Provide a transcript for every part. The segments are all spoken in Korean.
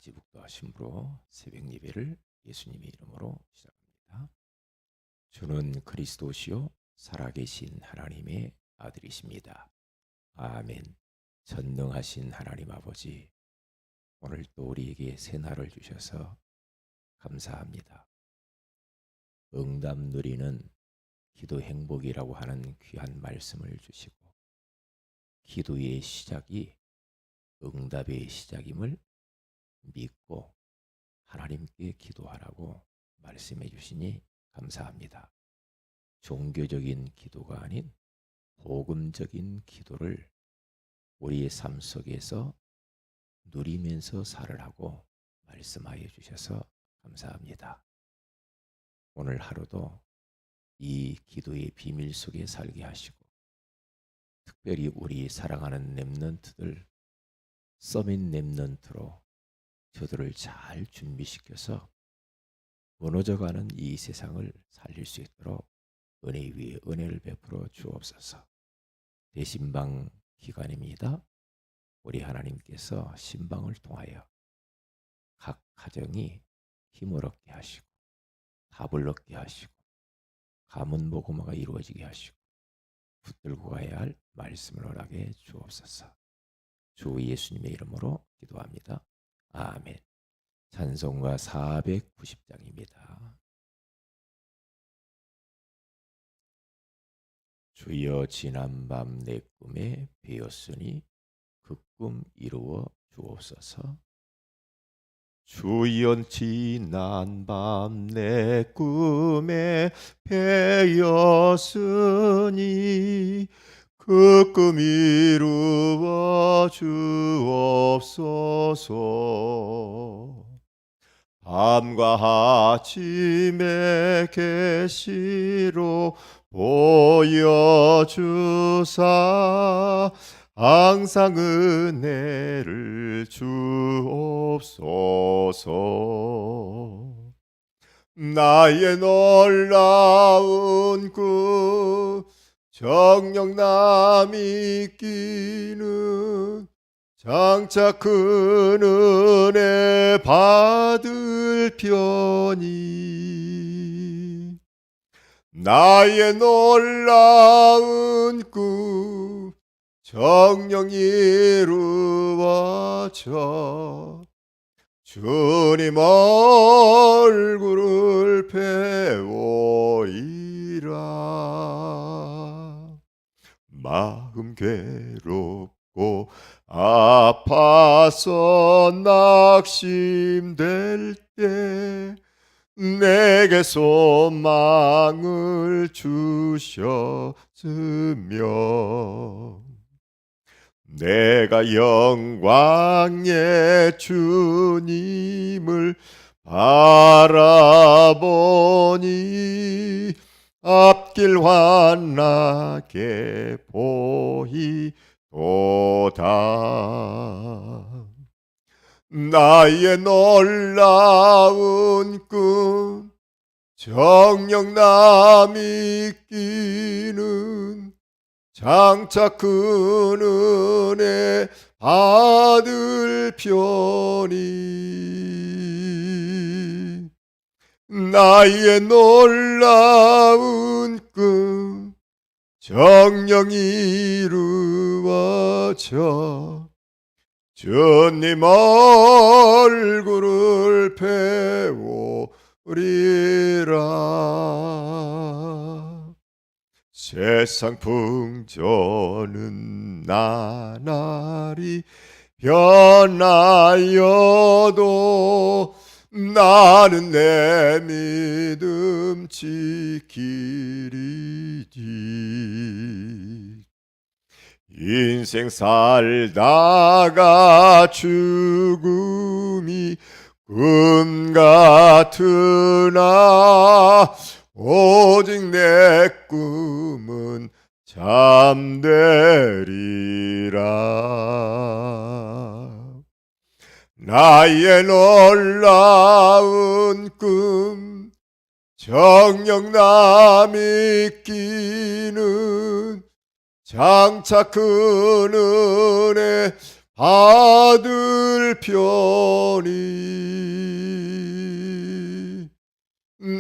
지북도와 신부로 새벽 예배를 예수님의 이름으로 시작합니다. 주는 그리스도시요 살아계신 하나님의 아들이십니다. 아멘. 전능하신 하나님 아버지, 오늘 또 우리에게 새 날을 주셔서 감사합니다. 응답 누리는 기도 행복이라고 하는 귀한 말씀을 주시고, 기도의 시작이 응답의 시작임을 믿고 하나님께 기도하라고 말씀해 주시니 감사합니다. 종교적인 기도가 아닌 복음적인 기도를 우리의 삶 속에서 누리면서 살으라고 말씀하여 주셔서 감사합니다. 오늘 하루도 이 기도의 비밀 속에 살게 하시고, 특별히 우리 사랑하는 렘넌트들, 서밋 렘넌트로 저들을 잘 준비시켜서 무너져가는 이 세상을 살릴 수 있도록 은혜 위에 은혜를 베풀어 주옵소서. 대신방 기간입니다. 우리 하나님께서 신방을 통하여 각 가정이 힘을 얻게 하시고, 답을 얻게 하시고, 가문복음화가 이루어지게 하시고, 붙들고 가야 할 말씀을 허락해 주옵소서. 주 예수님의 이름으로 기도합니다. 아멘. 찬송가 490장입니다. 주여 지난밤 내 꿈에 배었으니 그 꿈 이루어 주옵소서. 주여 지난밤 내 꿈에 배었으니 그 꿈 이루어 주옵소서. 밤과 아침에 계시로 보여주사 항상 은혜를 주옵소서. 나의 놀라운 꿈 정녕 남이 끼는 장차 큰 은혜 받을 편이, 나의 놀라운 꿈 정녕 이루어져 주님 얼굴을 배우리라. 마음 괴롭고 아파서 낙심될 때 내게 소망을 주셨으며, 내가 영광의 주님을 바라보니 앞길 환하게 보이도다. 나의 놀라운 꿈 정녕 남이 끼는 장차 큰 은혜 받을 편이, 나의 놀라운 꿈 정녕 이루어져 주님 얼굴을 배우리라. 세상 풍조는 나날이 변하여도 나는 내 믿음 지키리니, 인생 살다가 죽음이 꿈 같으나 오직 내 꿈은 잠되리라. 나의 놀라운 꿈 정녕 남이 끼는 장차 큰 은혜 받을 편이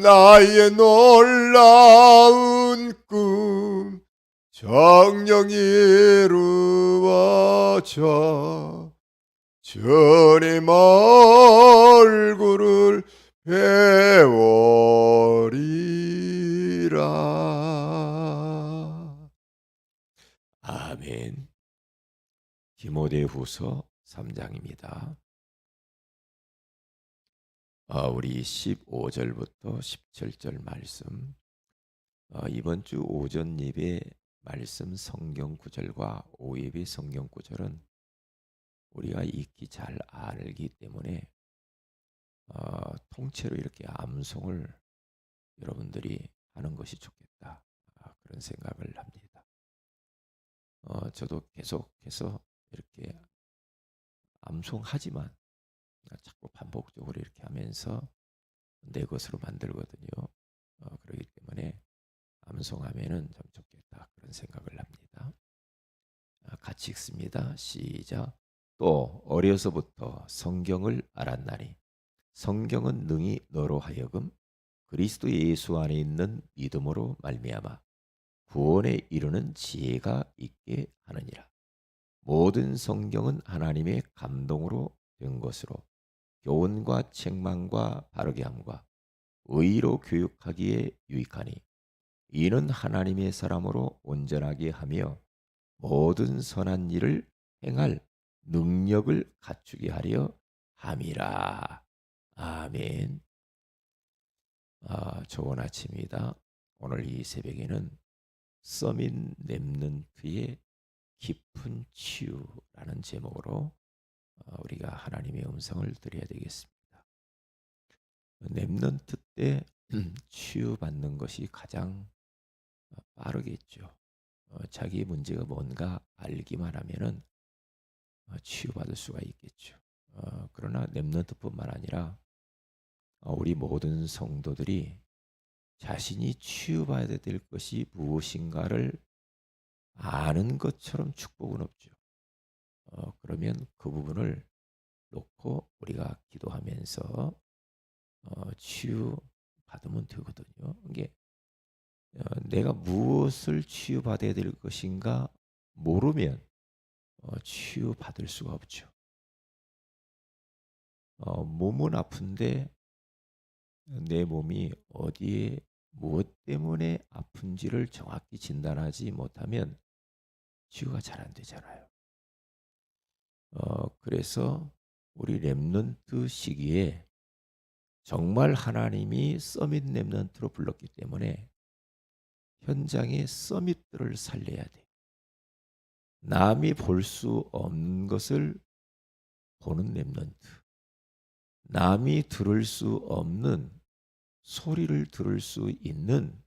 나의 놀라운 꿈 정령 이루어져 주님 얼굴을 배우리라. 아멘. 디모데후서 3장입니다. 우리 15절부터 17절 말씀, 이번 주 오전 예배 말씀 성경 구절과 오후 예배 성경 구절은 우리가 익히 잘 알기 때문에 통째로 이렇게 암송을 여러분들이 하는 것이 좋겠다, 그런 생각을 합니다. 저도 계속해서 이렇게 암송하지만 자꾸 반복적으로 이렇게 하면서 내 것으로 만들거든요. 그렇기 때문에 암송하면은 좀 좋겠다, 그런 생각을 합니다. 같이 읽습니다. 시작. 또 어려서부터 성경을 알았나니 성경은 능히 너로 하여금 그리스도 예수 안에 있는 믿음으로 말미암아 구원에 이르는 지혜가 있게 하느니라. 모든 성경은 하나님의 감동으로 된 것으로 교훈과 책망과 바르게 함과 의로 교육하기에 유익하니 이는 하나님의 사람으로 온전하게 하며 모든 선한 일을 행할 능력을 갖추게 하려 함이라. 아멘. 좋은 아침입니다. 오늘 이 새벽에는 서밋 렘넌트의 깊은 치유라는 제목으로 우리가 하나님의 음성을 드려야 되겠습니다. 렘넌트 때 치유받는 것이 가장 빠르겠죠. 자기 문제가 뭔가 알기만 하면은 치유받을 수가 있겠죠. 그러나 렘넌트뿐만 아니라 우리 모든 성도들이 자신이 치유받아야 될 것이 무엇인가를 아는 것처럼 축복은 없죠. 그러면 그 부분을 놓고 우리가 기도하면서 치유받으면 되거든요. 이게 내가 무엇을 치유받아야 될 것인가 모르면 치유받을 수가 없죠. 몸은 아픈데 내 몸이 어디에 무엇 때문에 아픈지를 정확히 진단하지 못하면 치유가 잘 안 되잖아요. 그래서 우리 렘넌트 시기에 정말 하나님이 서밋 렘넌트로 불렀기 때문에 현장의 서밋들을 살려야 돼. 남이 볼 수 없는 것을 보는 렘넌트, 남이 들을 수 없는 소리를 들을 수 있는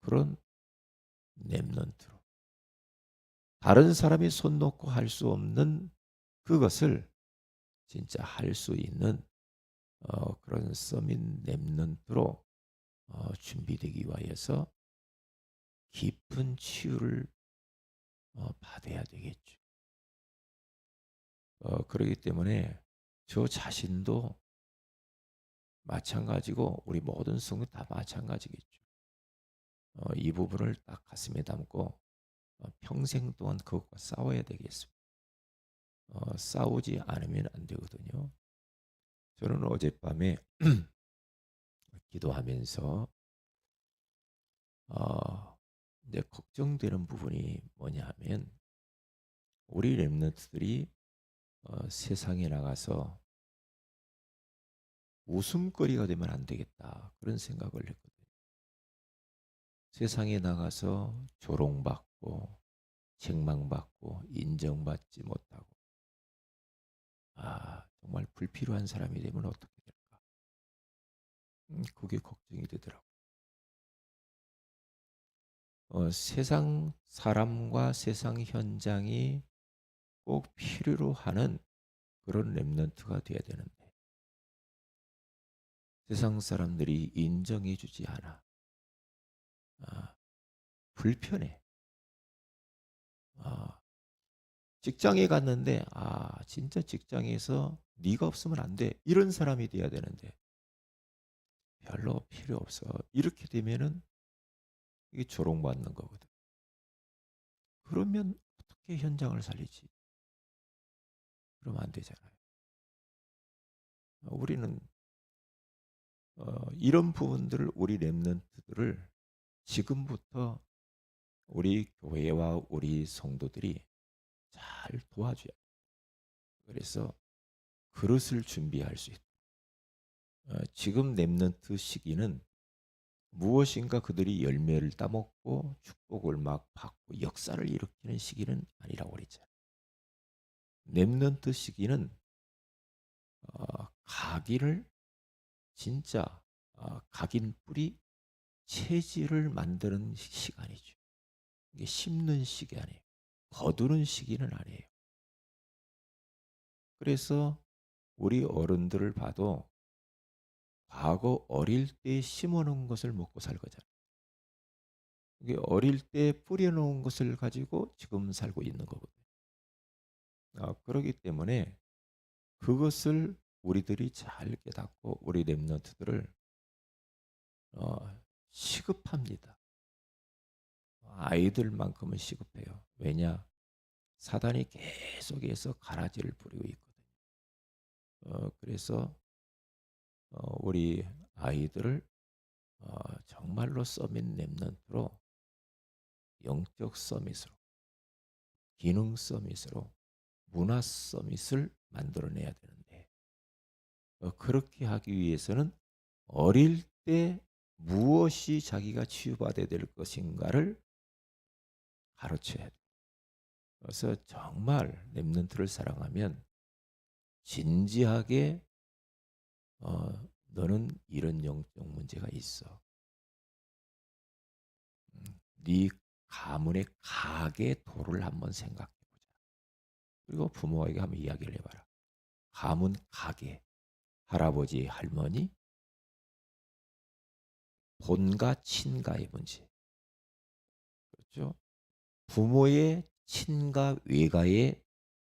그런 렘넌트로, 다른 사람이 손 놓고 할 수 없는 그것을 진짜 할 수 있는 그런 서밋 렘넌트로 준비되기 위하여서 깊은 치유를 받아야 되겠죠. 그렇기 때문에 저 자신도 마찬가지고 우리 모든 성도 다 마찬가지겠죠. 이 부분을 딱 가슴에 담고 평생 동안 그것과 싸워야 되겠습니다. 싸우지 않으면 안 되거든요. 저는 어젯밤에 기도하면서 이제 걱정되는 부분이 뭐냐 하면 우리 렘넌트들이 세상에 나가서 웃음거리가 되면 안 되겠다, 그런 생각을 했거든요. 세상에 나가서 조롱받고 책망받고 인정받지 못하고 정말 불필요한 사람이 되면 어떻게 될까? 그게 걱정이 되더라고요. 세상 사람과 세상 현장이 꼭 필요로 하는 그런 렘넌트가 돼야 되는데 세상 사람들이 인정해 주지 않아. 불편해. 직장에 갔는데 진짜 직장에서 네가 없으면 안 돼. 이런 사람이 돼야 되는데 별로 필요 없어. 이렇게 되면은 이게 조롱받는 거거든. 그러면 어떻게 현장을 살리지? 그러면 안 되잖아요. 우리는 이런 부분들을 우리 렘넌트들을 지금부터 우리 교회와 우리 성도들이 잘 도와줘야 돼. 그래서 그릇을 준비할 수 있다. 지금 렘넌트 시기는 무엇인가 그들이 열매를 따먹고 축복을 막 받고 역사를 일으키는 시기는 아니라고 그랬잖아요. 렘넌트 시기는 각인을 진짜 각인 뿌리 체질을 만드는 시간이죠. 이게 심는 시기 아니에요. 거두는 시기는 아니에요. 그래서 우리 어른들을 봐도 과거 어릴 때 심어놓은 것을 먹고 살거잖아요. 이게 어릴 때 뿌려놓은 것을 가지고 지금 살고 있는 거거든요. 그렇기 때문에 그것을 우리들이 잘 깨닫고 우리 렘넌트들을 시급합니다. 아이들만큼은 시급해요. 왜냐? 사단이 계속해서 가라지를 뿌리고 있거든요. 그래서 우리 아이들을 정말로 서밋 렘넌트로 영적 서밋으로 기능 서밋으로 문화 서밋을 만들어내야 되는데 그렇게 하기 위해서는 어릴 때 무엇이 자기가 치유받아야 될 것인가를 가르쳐야 돼. 그래서 정말 렘넌트를 사랑하면 진지하게 너는 이런 영적 문제가 있어. 네 가문의 가계 도를 한번 생각해 보자. 그리고 부모에게 한번 이야기를 해봐라. 가문 가계, 할아버지, 할머니, 본가, 친가의 문제. 그렇죠? 부모의 친가, 외가의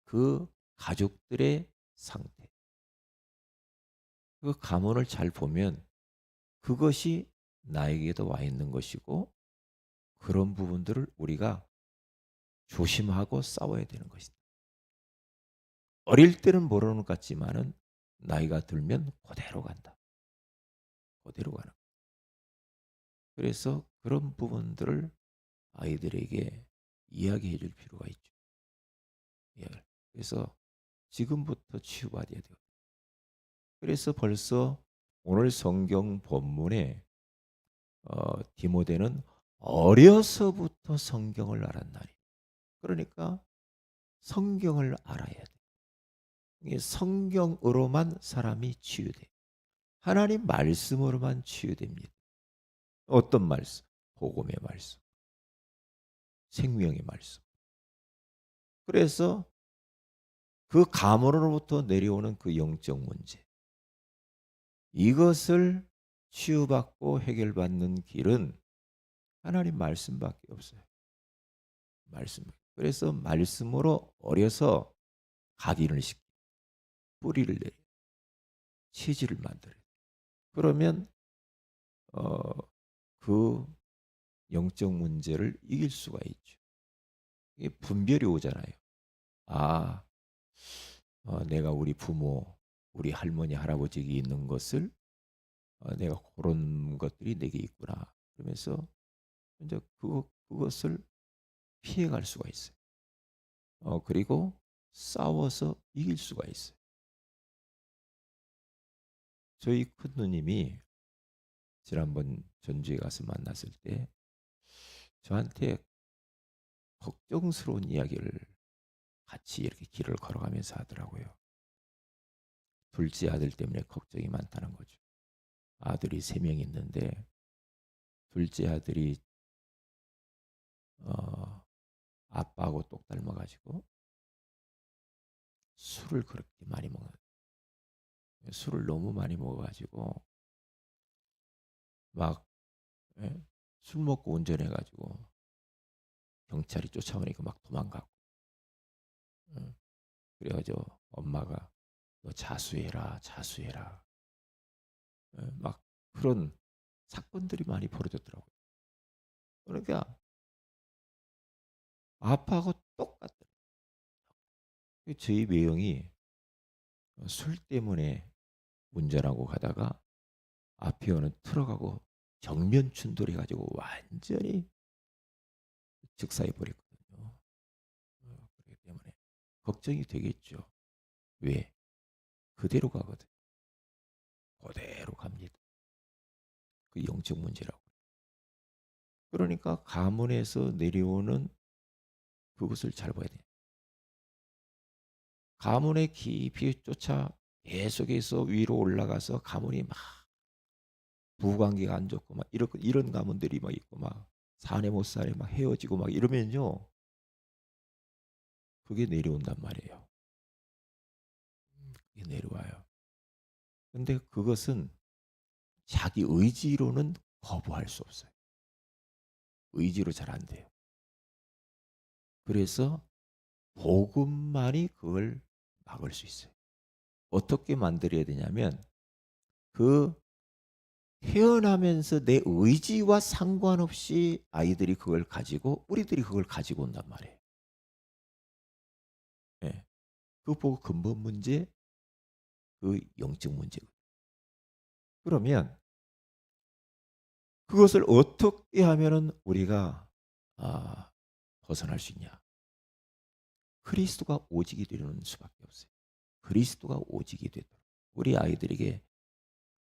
그 가족들의 상태. 그 가문을 잘 보면 그것이 나에게도 와 있는 것이고 그런 부분들을 우리가 조심하고 싸워야 되는 것이다. 어릴 때는 모르는 것 같지만은 나이가 들면 그대로 간다. 그대로 가는. 그래서 그런 부분들을 아이들에게 이야기해 줄 필요가 있죠. 예. 그래서 지금부터 치유받아야 돼요. 그래서 벌써 오늘 성경 본문에 디모데는 어려서부터 성경을 알았나니. 그러니까 성경을 알아야 돼. 이게 성경으로만 사람이 치유돼. 하나님 말씀으로만 치유됩니다. 어떤 말씀? 복음의 말씀, 생명의 말씀. 그래서 그 가문으로부터 내려오는 그 영적 문제, 이것을 치유받고 해결받는 길은 하나님 말씀밖에 없어요. 말씀. 그래서 말씀으로 어려서 각인을 시키, 뿌리를 내려, 체질을 만들어. 그러면 그 영적 문제를 이길 수가 있죠. 이게 분별이 오잖아요. 아, 내가 우리 부모, 우리 할머니, 할아버지에게 있는 것을 내가 그런 것들이 내게 있구나. 그러면서 이제 그것을 피해갈 수가 있어요. 그리고 싸워서 이길 수가 있어요. 저희 큰 누님이 지난번 전주에 가서 만났을 때 저한테 걱정스러운 이야기를 같이 이렇게 길을 걸어가면서 하더라고요. 둘째 아들 때문에 걱정이 많다는 거죠. 아들이 3명 있는데 둘째 아들이 아빠하고 똑 닮아가지고 술을 그렇게 많이 먹어요. 술을 너무 많이 먹어가지고 막 술 먹고 운전해가지고 경찰이 쫓아오니까 막 도망가고 어, 그래가지고 엄마가 너 자수해라, 자수해라. 막 그런 사건들이 많이 벌어졌더라고요. 그러니까 아빠하고 똑같더라고요. 저희 매형이 술 때문에 운전하고 가다가 앞에 오는 트럭하고 정면 충돌해가지고 완전히 즉사해 버렸거든요. 그렇기 때문에 걱정이 되겠죠. 왜? 그대로 가거든. 그대로 갑니다. 그 영적 문제라고. 그러니까 가문에서 내려오는 그것을 잘 봐야 돼. 가문의 깊이 쫓아 계속해서 위로 올라가서 가문이 막 부관계가 안 좋고 막 이런 가문들이 막 있고 막 사내 못 사내 막 헤어지고 막 이러면요, 그게 내려온단 말이에요. 그게 내려와요. 근데 그것은 자기 의지로는 거부할 수 없어요. 의지로 잘 안 돼요. 그래서 복음만이 그걸 막을 수 있어요. 어떻게 만들어야 되냐면 그 태어나면서 내 의지와 상관없이 아이들이 그걸 가지고 우리들이 그걸 가지고 온단 말이에요. 예. 그거 보고 근본 문제, 그 영적 문제고. 그러면 그것을 어떻게 하면은 우리가 벗어날 수 있냐? 그리스도가 오직이 되는 수밖에 없어요. 그리스도가 오직이 되도록 우리 아이들에게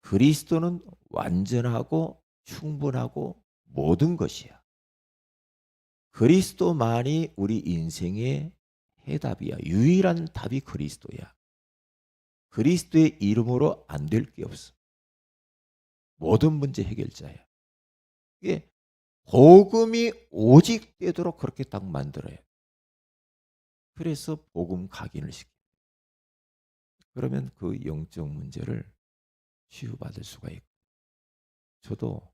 그리스도는 완전하고 충분하고 모든 것이야. 그리스도만이 우리 인생의 해답이야. 유일한 답이 그리스도야. 그리스도의 이름으로 안 될 게 없어. 모든 문제 해결자야. 이게 복음이 오직 되도록 그렇게 딱 만들어요. 그래서 복음 각인을 시켜요. 그러면 그 영적 문제를 치유받을 수가 있고, 저도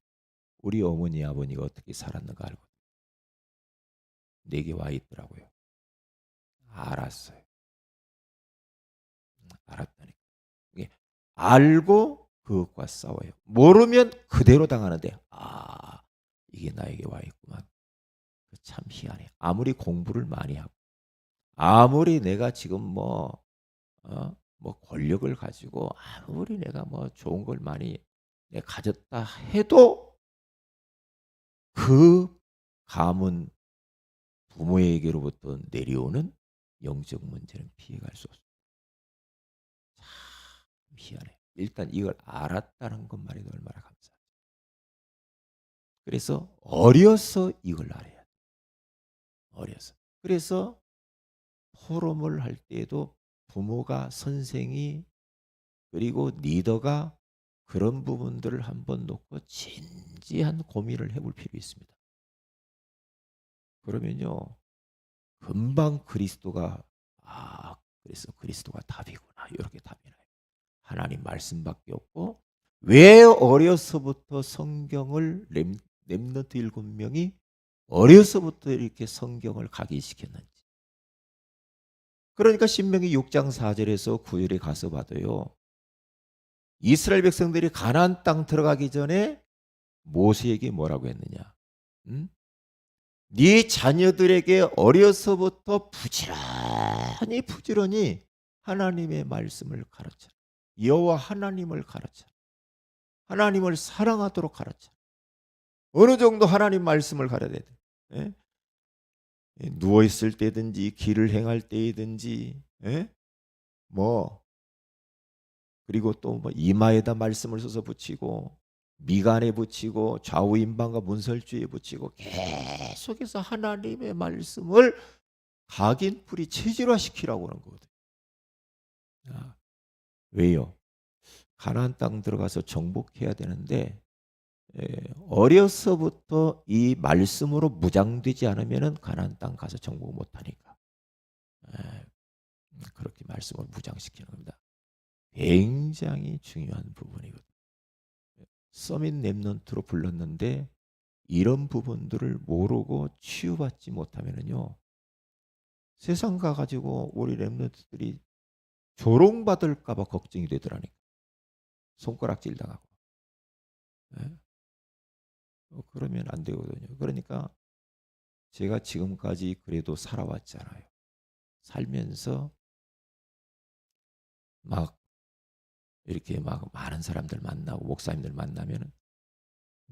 우리 어머니 아버니가 어떻게 살았는가 알고 내게 와 있더라고요. 알았어요. 알았다니까. 이게 알고 그것과 싸워요. 모르면 그대로 당하는데 이게 나에게 와 있구만. 참 희한해. 아무리 공부를 많이 하고 아무리 내가 지금 뭐 권력을 가지고 아무리 내가 뭐 좋은 걸 많이 내가 가졌다 해도 그 가문 부모에게로부터 내려오는 영적 문제는 피해갈 수 없어. 참 희한해. 일단 이걸 알았다는 것만해도 얼마나 감사하지. 그래서 어려서 이걸 알아야 돼. 어려서. 그래서 포럼을 할 때에도 부모가 선생이 그리고 리더가 그런 부분들을 한번 놓고 진지한 고민을 해볼 필요 있습니다. 그러면요, 금방 그리스도가 그래서 그리스도가 답이구나 이렇게 답이 나요. 하나님 말씀밖에 없고 왜 어려서부터 성경을 렘넌트 7명이 어려서부터 이렇게 성경을 각인시켰는지. 그러니까 신명기 6장 4절에서 9절에 가서 봐도요, 이스라엘 백성들이 가나안 땅 들어가기 전에 모세에게 뭐라고 했느냐? 응? 네 자녀들에게 어려서부터 부지런히 하나님의 말씀을 가르쳐. 여호와 하나님을 가르쳐. 하나님을 사랑하도록 가르쳐. 어느 정도 하나님 말씀을 가르쳐야 돼. 예? 누워 있을 때든지 길을 행할 때이든지, 예? 뭐 그리고 또 뭐 이마에다 말씀을 써서 붙이고 미간에 붙이고 좌우 임방과 문설주에 붙이고 계속해서 하나님의 말씀을 각인 뿌리 체질화시키라고 하는 거거든요. 왜요? 가나안 땅 들어가서 정복해야 되는데 어려서부터 이 말씀으로 무장되지 않으면 가나안 땅 가서 정복 못하니까 그렇게 말씀을 무장시키는 겁니다. 굉장히 중요한 부분이거든요. 서밋 랩넌트로 불렀는데 이런 부분들을 모르고 치유받지 못하면요 세상 가 가지고 우리 랩런트들이 조롱받을까 봐 걱정이 되더라니까. 손가락질 당하고. 예? 그러면 안 되거든요. 그러니까 제가 지금까지 그래도 살아왔잖아요. 살면서 막 이렇게 막 많은 사람들 만나고 목사님들 만나면은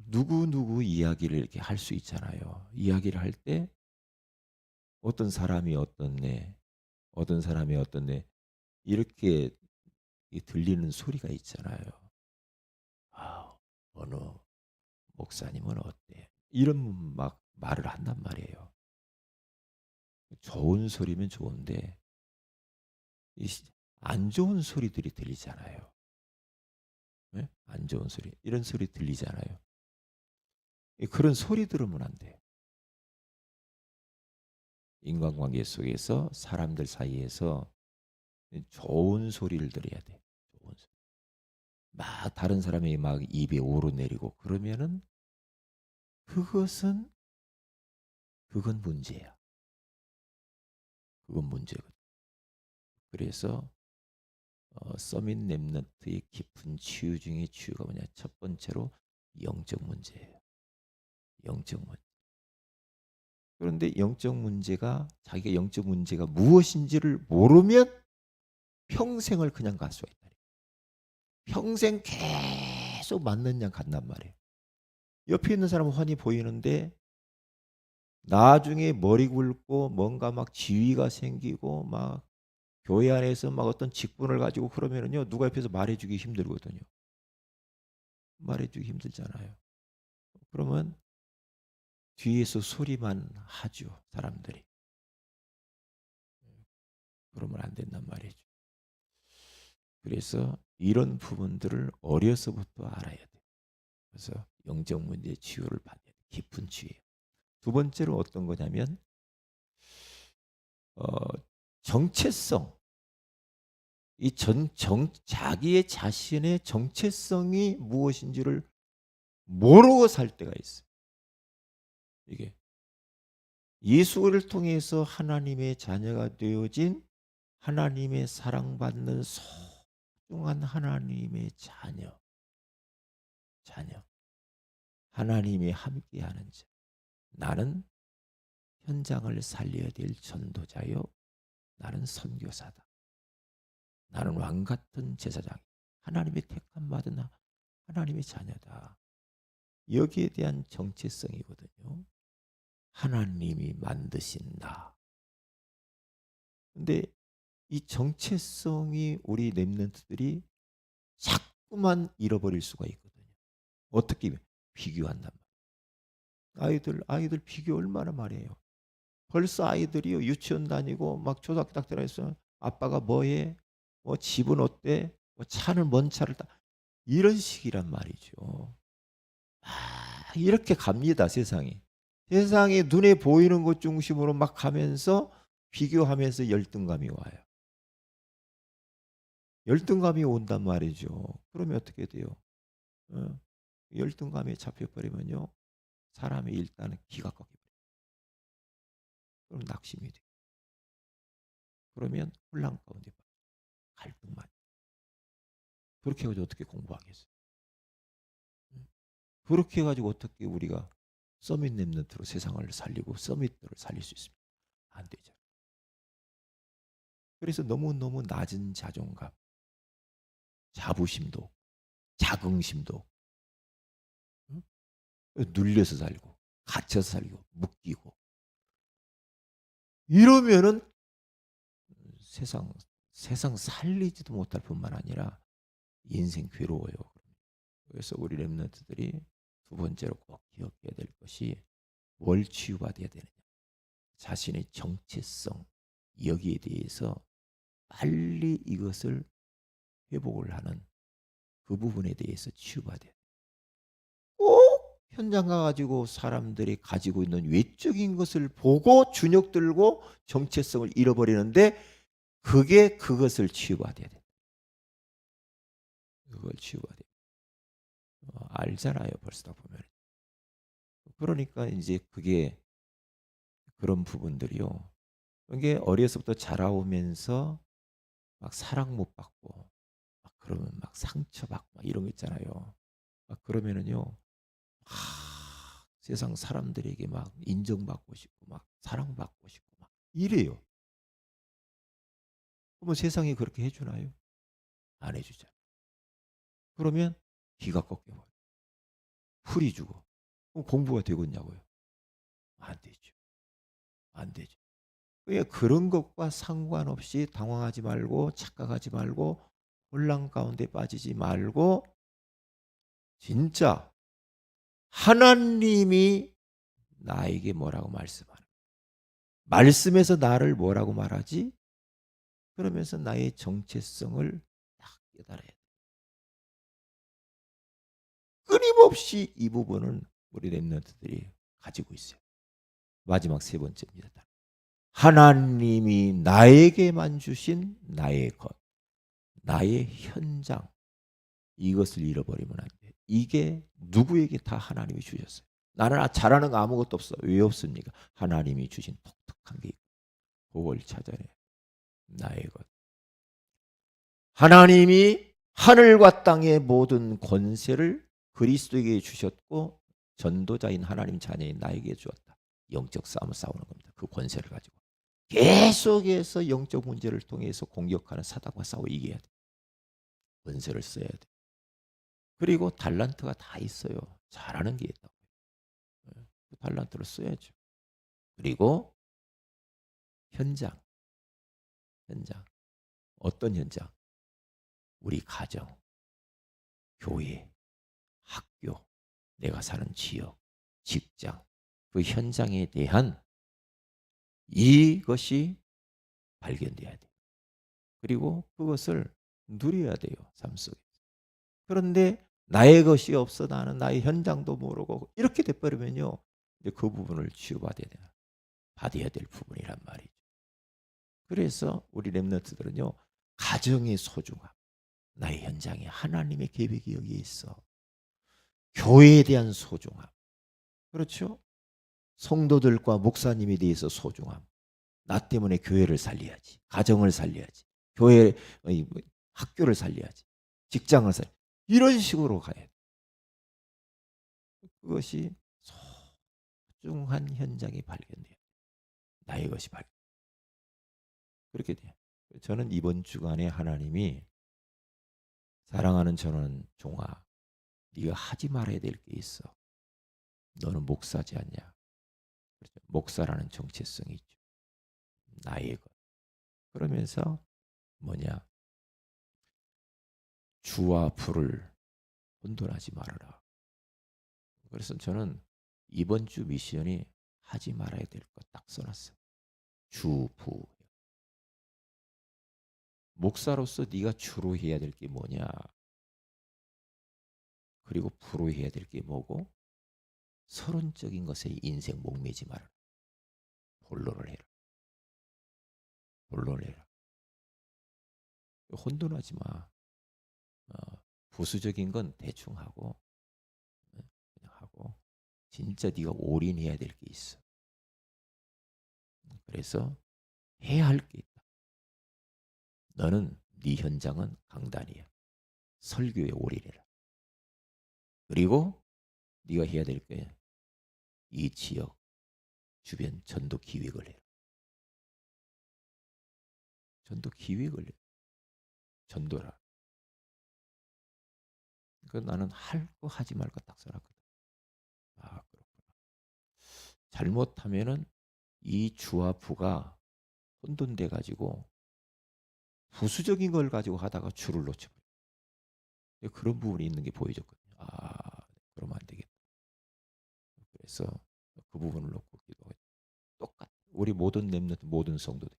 누구누구 이야기를 이렇게 할 수 있잖아요. 이야기를 할 때 어떤 사람이 어떻네, 어떤 사람이 어떻네, 이렇게 들리는 소리가 있잖아요. 아, 어느 목사님은 어때? 이런 막 말을 한단 말이에요. 좋은 소리면 좋은데 안 좋은 소리들이 들리잖아요. 예? 안 좋은 소리, 이런 소리 들리잖아요. 그런 소리 들으면 안 돼요. 인간관계 속에서 사람들 사이에서 좋은 소리를 들어야 돼. 좋은 소리. 막 다른 사람이 막 입에 오르내리고 그러면은 그것은 그건 문제야. 그건 문제거든. 그래서 서밋 랩런트의 깊은 치유 중에 치유가 뭐냐? 첫 번째로 영적 문제예요. 영적 문제. 그런데 영적 문제가 자기가 영적 문제가 무엇인지를 모르면 평생을 그냥 갈 수가 있다. 평생 계속 맞는 양 간단 말이에요. 옆에 있는 사람은 훤히 보이는데 나중에 머리 굴고 뭔가 막 지위가 생기고 막 교회 안에서 막 어떤 직분을 가지고 그러면은요 누가 옆에서 말해주기 힘들거든요. 말해주기 힘들잖아요. 그러면 뒤에서 소리만 하죠 사람들이. 그러면 안 된단 말이죠. 그래서 이런 부분들을 어려서부터 알아야 돼요. 그래서 영적 문제 치유를 받는 깊은 치유예요. 두 번째로 어떤 거냐면 어, 정체성. 자기의 자신의 정체성이 무엇인지를 모르고 살 때가 있어요. 이게 예수를 통해서 하나님의 자녀가 되어진 하나님의 사랑받는 소중한 하나님의 자녀. 하나님이 함께하는 자. 나는 현장을 살려야 될 전도자요. 나는 선교사다. 나는 왕 같은 제사장. 하나님의 택함 받은 하나님의 자녀다. 여기에 대한 정체성이거든요. 하나님이 만드신 나. 근데 이 정체성이 우리 랩런트들이 자꾸만 잃어버릴 수가 있거든요. 어떻게 비교한단 말이에요. 아이들 비교 얼마나 말이에요. 벌써 아이들이요 유치원 다니고 막 초등학교 딱 들어있어요. 아빠가 뭐해? 뭐 집은 어때? 뭐 차는 뭔 차를 타? 이런 식이란 말이죠. 이렇게 갑니다 세상이. 세상에 눈에 보이는 것 중심으로 막 가면서 비교하면서 열등감이 와요. 열등감이 온단 말이죠. 그러면 어떻게 돼요? 어, 열등감에 잡혀버리면요. 사람이 일단은 기가 꺾여버려요. 그럼 낙심이 돼요. 그러면 혼란 가운데 갈등만. 그렇게 해가지고 어떻게 공부하겠어요? 그렇게 해가지고 어떻게 우리가 서밋 랩런트로 세상을 살리고 서밋들을 살릴 수 있습니까? 안 되죠. 그래서 너무너무 낮은 자존감, 자부심도, 자긍심도 응? 눌려서 살고 갇혀서 살고 묶이고 이러면은 세상 세상 살리지도 못할 뿐만 아니라 인생 괴로워요. 그래서 우리 랩런트들이 두 번째로 꼭 기억해야 될 것이 뭘 치유받아야 되느냐. 자신의 정체성 여기에 대해서 빨리 이것을 회복을 하는 그 부분에 대해서 치유받아야 돼요. 꼭 현장 가가지고 사람들이 가지고 있는 외적인 것을 보고 주눅 들고 정체성을 잃어버리는데 그것을 치유받아야 돼. 그걸 치유받아야 돼. 알잖아요. 벌써 다 보면. 그러니까 이제 그게 그런 부분들이요. 이게 어려서부터 자라오면서 막 사랑 못 받고 막 그러면 막 상처받고 막 이런 거 있잖아요. 막 그러면은요, 세상 사람들에게 막 인정받고 싶고 막 사랑받고 싶고 막 이래요. 그러면 세상이 그렇게 해주나요? 안 해주잖아요. 그러면 기가 꺾여버려. 풀이 죽어. 그럼 공부가 되겠냐고요? 안 되죠. 안 되죠. 그러니까 그런 것과 상관없이 당황하지 말고 착각하지 말고 혼란 가운데 빠지지 말고 진짜 하나님이 나에게 뭐라고 말씀하는, 말씀에서 나를 뭐라고 말하지? 그러면서 나의 정체성을 딱 깨달아야 돼. 끊임없이 이 부분은 우리 랩런트들이 가지고 있어요. 마지막 세 번째입니다. 하나님이 나에게만 주신 나의 것, 나의 현장, 이것을 잃어버리면 안 돼. 이게 누구에게 다 하나님이 주셨어요. 나는 잘하는 거 아무것도 없어. 왜 없습니까? 하나님이 주신 독특한 게 있고 그걸 찾아내. 나의 것. 하나님이 하늘과 땅의 모든 권세를 그리스도에게 주셨고 전도자인 하나님 자녀인 나에게 주었다. 영적 싸움을 싸우는 겁니다. 그 권세를 가지고. 계속해서 영적 문제를 통해서 공격하는 사단과 싸워 이겨야 돼. 권세를 써야 돼. 그리고 달란트가 다 있어요. 잘하는 게 있다고. 그 달란트를 써야죠. 그리고 현장. 현장. 어떤 현장? 우리 가정, 교회, 학교, 내가 사는 지역, 직장, 그 현장에 대한 이것이 발견돼야 돼요. 그리고 그것을 누려야 돼요. 삶 속에. 그런데 나의 것이 없어 나는 나의 현장도 모르고 이렇게 돼버리면요. 이제 그 부분을 치유받아야 돼요. 받아야 될 부분이란 말이죠. 그래서 우리 랩런트들은요. 가정의 소중함, 나의 현장에 하나님의 계획이 여기에 있어. 교회에 대한 소중함. 그렇죠? 성도들과 목사님에 대해서 소중함. 나 때문에 교회를 살려야지. 가정을 살려야지. 교회, 학교를 살려야지. 직장을 살려야지. 이런 식으로 가야 돼. 그것이 소중한 현장이 발견돼요. 나의 것이 발견. 그렇게 돼요. 저는 이번 주간에 하나님이 사랑하는 저는 종아, 네가 하지 말아야 될 게 있어. 너는 목사지 않냐? 그렇죠? 목사라는 정체성이 있죠. 나의 것. 그러면서 뭐냐? 주와 부를 혼돈하지 말아라. 그래서 저는 이번 주 미션이 하지 말아야 될 것 딱 써놨어요. 주, 부. 목사로서 네가 주로 해야 될 게 뭐냐? 그리고 부로 해야 될 게 뭐고? 서론적인 것에 인생 목매지 말아라. 본론을 해라. 본론을 해라. 혼돈하지 마. 부수적인 건 대충 하고 그냥 하고 진짜 네가 올인해야 될 게 있어. 그래서 해야 할 게 있다. 너는 네 현장은 강단이야. 설교에 올인해라. 그리고 네가 해야 될 게 이 지역 주변 전도 기획을 해라. 전도 기획을 해. 전도라. 그 나는 할 거 하지 말 거 딱 써놨거든. 아 그렇구나. 잘못하면은 이 주와 부가 혼돈돼 가지고 부수적인 걸 가지고 하다가 주를 놓쳐버려. 그런 부분이 있는 게 보여졌거든요. 그러면 안 되겠다. 그래서 그 부분을 놓고 기도하죠. 똑같. 우리 모든 렘넌트 모든 성도들.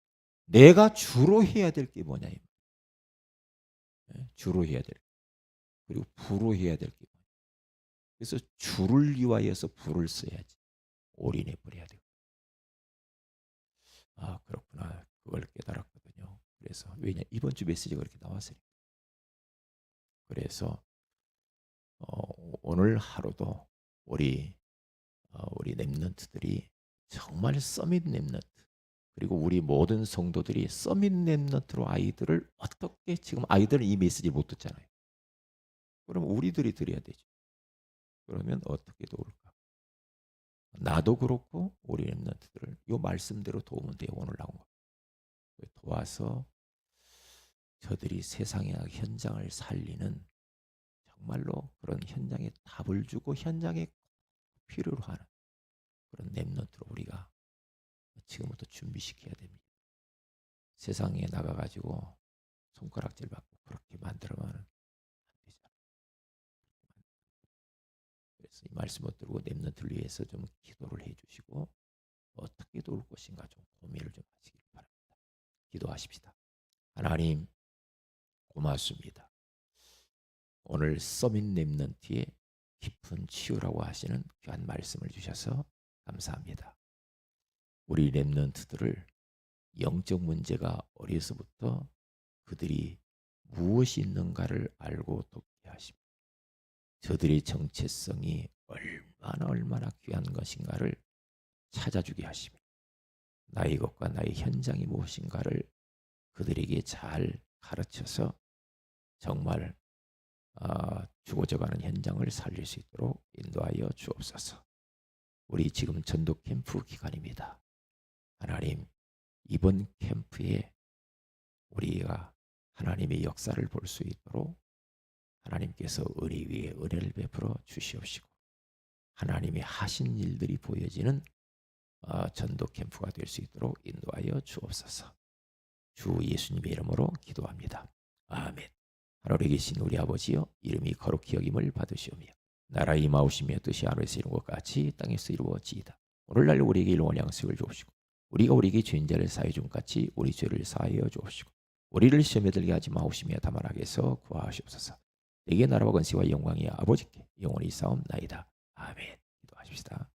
내가 주로 해야 될 게 뭐냐. 주로 해야 될. 그리고 부로 해야 될 게 뭐냐. 그래서 주를 위하여서 부를 써야지. 올인해 버려야 돼요. 그렇구나. 그걸 깨달았거든요. 그래서 왜냐 이번 주 메시지가 그렇게 나왔으니까. 그래서 오늘 하루도 우리 랩런트들이 정말 서밋 랩런트 그리고 우리 모든 성도들이 서밋 랩넌트로 아이들을 어떻게, 지금 아이들은 이 메시지를 못 듣잖아요. 그럼 우리들이 드려야 되죠. 그러면 어떻게 도울까? 나도 그렇고 우리 랩넌트들을 이 말씀대로 도우면 돼요. 오늘 나온 거. 도와서 저들이 세상의 현장을 살리는, 정말로 그런 현장에 답을 주고 현장에 필요로 하는 그런 랩넌트로 우리가 지금부터 준비시켜야 됩니다. 세상에 나가가지고 손가락질 받고 그렇게 만들어면 안 되잖아요. 그래서 이 말씀을 들고 랩넌트를 위해서 좀 기도를 해주시고 어떻게 도울 것인가 좀 고민을 좀 하시길 바랍니다. 기도하십시다. 하나님 고맙습니다. 오늘 서밋 랩넌트의 깊은 치유라고 하시는 귀한 말씀을 주셔서 감사합니다. 우리 랩넌트들을 영적 문제가 어려서부터 그들이 무엇이 있는가를 알고 돕게 하십니다. 저들의 정체성이 얼마나 귀한 것인가를 찾아주게 하십니다. 나의 것과 나의 현장이 무엇인가를 그들에게 잘 가르쳐서 정말 죽어져가는 현장을 살릴 수 있도록 인도하여 주옵소서. 우리 지금 전도 캠프 기간입니다. 하나님, 이번 캠프에 우리가 하나님의 역사를 볼 수 있도록 하나님께서 의리 위에 은혜를 베풀어 주시옵시고 하나님의 하신 일들이 보여지는 전도 캠프가 될 수 있도록 인도하여 주옵소서. 주 예수님의 이름으로 기도합니다. 아멘. 하늘에 계신 우리 아버지여, 이름이 거룩히 여김을 받으시오며 나라 임하오시며 뜻이 하늘에서 이룬 것 같이 땅에서 이루어지이다. 오늘날 우리에게 일용할 양식을 주옵시고 우리가 우리에게 죄인자를 사하여 준 같이 우리 죄를 사하여 주옵시고 우리를 시험에 들게 하지 마옵시며 다만 악에서 구하시옵소서. 내게 나라와 권세와 영광이 아버지께 영원히 싸움나이다. 아멘. 기도하십시다.